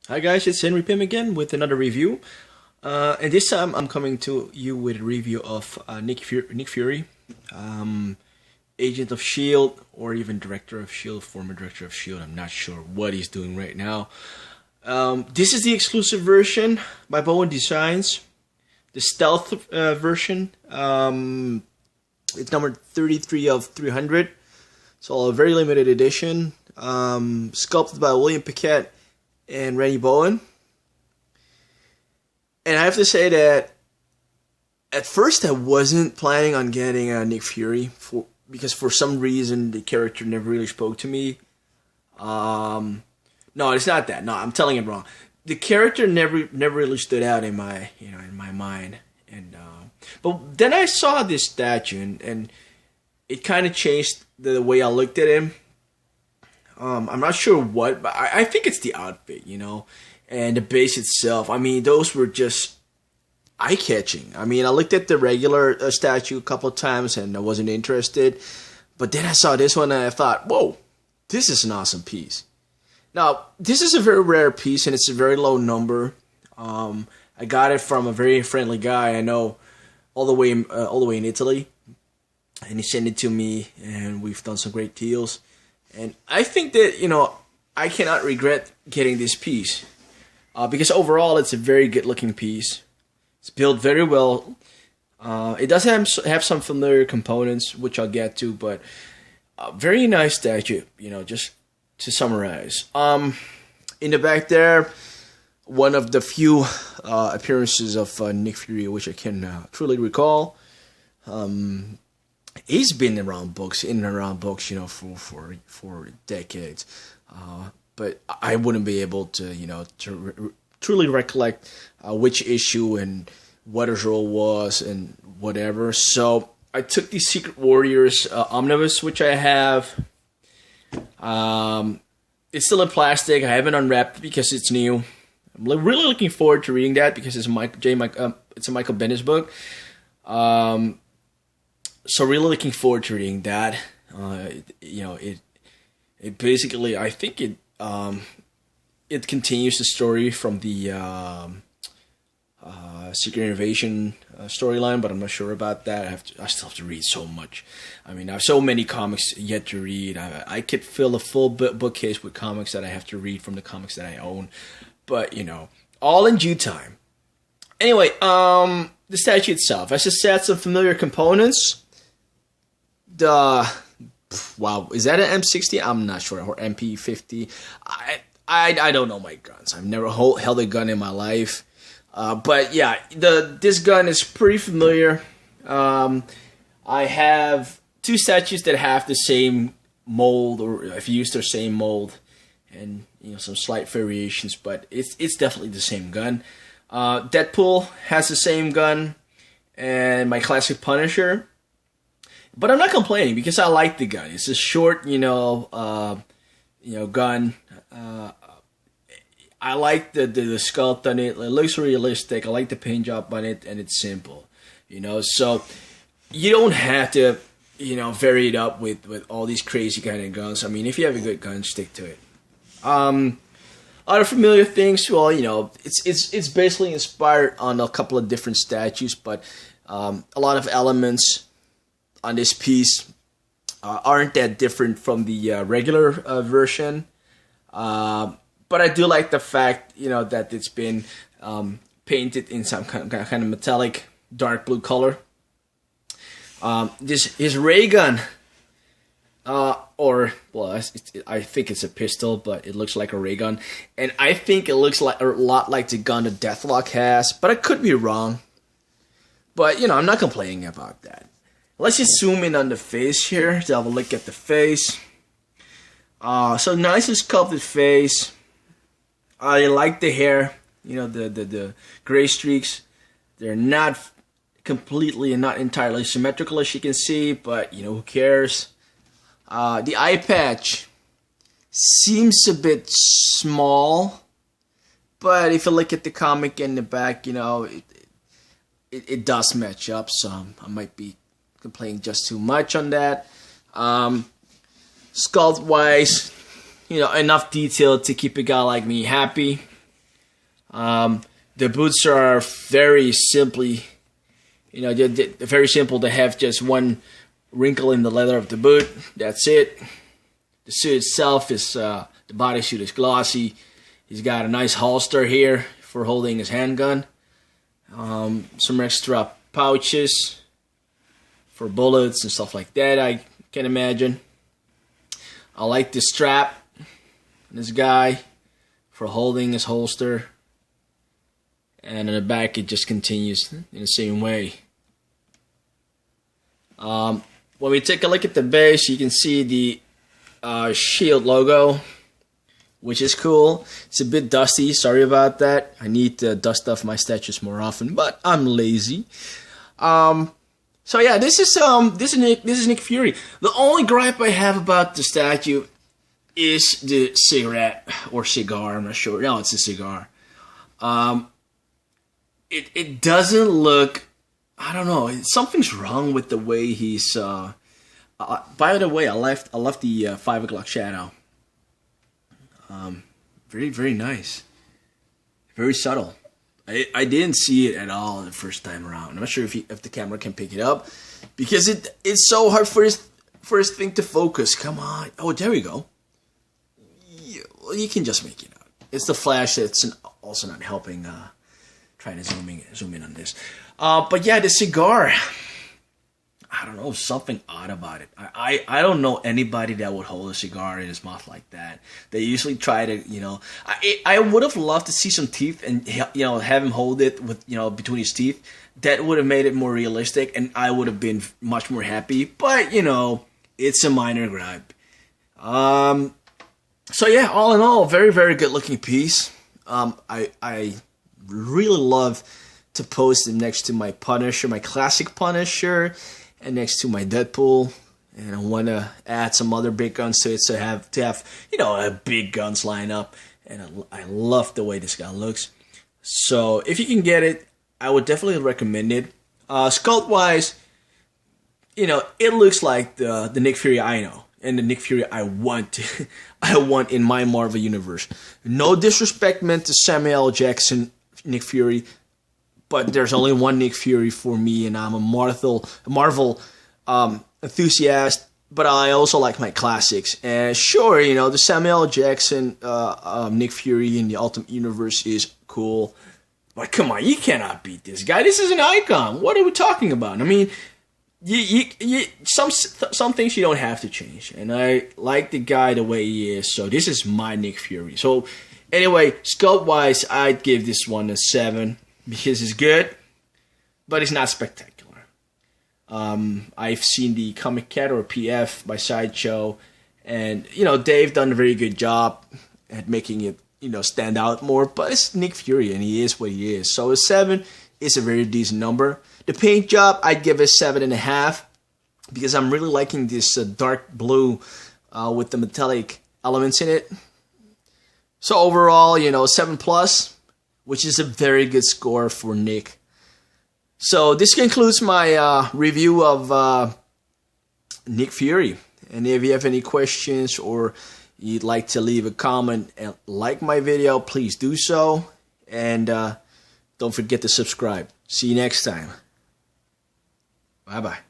Hi guys, it's Henry Pim again with another review. And this time I'm coming to you with a review of Nick Fury, um, agent of S.H.I.E.L.D. or even director of S.H.I.E.L.D., former director of S.H.I.E.L.D. I'm not sure what he's doing right now. This is the exclusive version by Bowen Designs, the stealth version. It's number 33 of 300. So a very limited edition, sculpted by William Paquet and Randy Bowen. And I have to say that at first I wasn't planning on getting Nick Fury because for some reason the character never really spoke to me. No, it's not that. No, I'm telling it wrong. The character never really stood out in my mind. And but then I saw this statue and it kind of changed the way I looked at him. I'm not sure what, but I think it's the outfit, and the base itself. I mean, those were just eye-catching. I mean, I looked at the regular statue a couple of times and I wasn't interested. But then I saw this one and I thought, whoa, this is an awesome piece. Now, this is a very rare piece and it's a very low number. I got it from a very friendly guy I know all the way in Italy. And he sent it to me and we've done some great deals. And I think that, I cannot regret getting this piece. Because overall, it's a very good-looking piece. It's built very well. It does have some familiar components, which I'll get to, but a very nice statue, just to summarize. In the back there, one of the few appearances of Nick Fury, which I can truly recall. He's been around books, for decades. But I wouldn't be able to, truly recollect which issue and what his role was and whatever. So I took the Secret Warriors omnibus, which I have. It's still in plastic. I haven't unwrapped it because it's new. I'm really looking forward to reading that because it's it's a Michael Bendis book. So really looking forward to reading that. It basically, I think it continues the story from the Secret Invasion storyline, but I'm not sure about that. I still have to read so much. I mean, I have so many comics yet to read. I could fill a full bookcase with comics that I have to read from the comics that I own, but all in due time. Anyway, the statue itself, as I said, some familiar components. Wow, is that an M60? I'm not sure, or MP50. I don't know my guns. I've never held a gun in my life. But yeah, this gun is pretty familiar. I have two statues that have the same mold, or I've used their same mold, and some slight variations, but it's definitely the same gun. Deadpool has the same gun, and my classic Punisher. But I'm not complaining because I like the gun. It's a short, gun. I like the sculpt on it. It looks realistic. I like the paint job on it, and it's simple. So you don't have to, vary it up with all these crazy kind of guns. I mean, if you have a good gun, stick to it. Other familiar things. Well, it's basically inspired on a couple of different statues, but a lot of elements on this piece aren't that different from the regular version, but I do like the fact that it's been painted in some kind of metallic dark blue color. His ray gun, I think it's a pistol, but it looks like a ray gun, and I think it looks like a lot like the gun that Deathlock has, but I could be wrong. But I'm not complaining about that. Let's just zoom in on the face here to have a look at the face. So nice and sculpted face. I like the hair. The gray streaks. They're not completely and not entirely symmetrical as you can see, but who cares? The eye patch seems a bit small, but if you look at the comic in the back, it does match up. So I might be complaining just too much on that. Sculpt wise, enough detail to keep a guy like me happy. The boots are very simply, they're very simple. They have just one wrinkle in the leather of the boot. That's it. The suit itself is, the bodysuit is glossy. He's got a nice holster here for holding his handgun. Some extra pouches for bullets and stuff like that, I can imagine. I like the strap on this guy for holding his holster. And in the back, it just continues in the same way. When we take a look at the base, you can see the S.H.I.E.L.D logo, which is cool. It's a bit dusty. Sorry about that. I need to dust off my statues more often, but I'm lazy. So yeah, this is Nick Fury. The only gripe I have about the statue is the cigarette or cigar. I'm not sure. No, it's a cigar. It doesn't look. I don't know. Something's wrong with the way he's. By the way, I left the 5 o'clock shadow. Very, very nice. Very subtle. I didn't see it at all the first time around. I'm not sure if the camera can pick it up, because it's so hard for his thing to focus. Come on. Oh, there we go. Well, you can just make it out. It's the flash that's also not helping. Trying to zoom in on this. But yeah, the cigar. I don't know, something odd about it. I don't know anybody that would hold a cigar in his mouth like that. They usually try to, I would have loved to see some teeth and, have him hold it with, between his teeth. That would have made it more realistic, and I would have been much more happy. But, it's a minor gripe. So yeah, all in all, very, very good looking piece. I really love to post it next to my Punisher, my classic Punisher, and next to my Deadpool. And I want to add some other big guns to it, so have a big guns lineup. And I love the way this guy looks. So if you can get it, I would definitely recommend it. Sculpt wise, it looks like the Nick Fury I know, and the Nick Fury I want in my Marvel universe. No disrespect meant to Samuel L. Jackson, Nick Fury, but there's only one Nick Fury for me, and I'm a Marvel enthusiast, but I also like my classics. And sure, the Samuel L. Jackson Nick Fury in the Ultimate Universe is cool, but come on, you cannot beat this guy. This is an icon. What are we talking about? I mean, some things you don't have to change, and I like the guy the way he is. So this is my Nick Fury. So anyway, sculpt-wise, I'd give this one a 7 because it's good, but it's not spectacular. I've seen the Comic Cat or PF by Sideshow, and they've done a very good job at making it stand out more. But it's Nick Fury, and he is what he is. So a 7 is a very decent number. The paint job, I'd give it 7.5 because I'm really liking this dark blue with the metallic elements in it. So overall, 7+, which is a very good score for Nick. So this concludes my review of Nick Fury. And if you have any questions or you'd like to leave a comment and like my video, please do so. And don't forget to subscribe. See you next time. Bye-bye.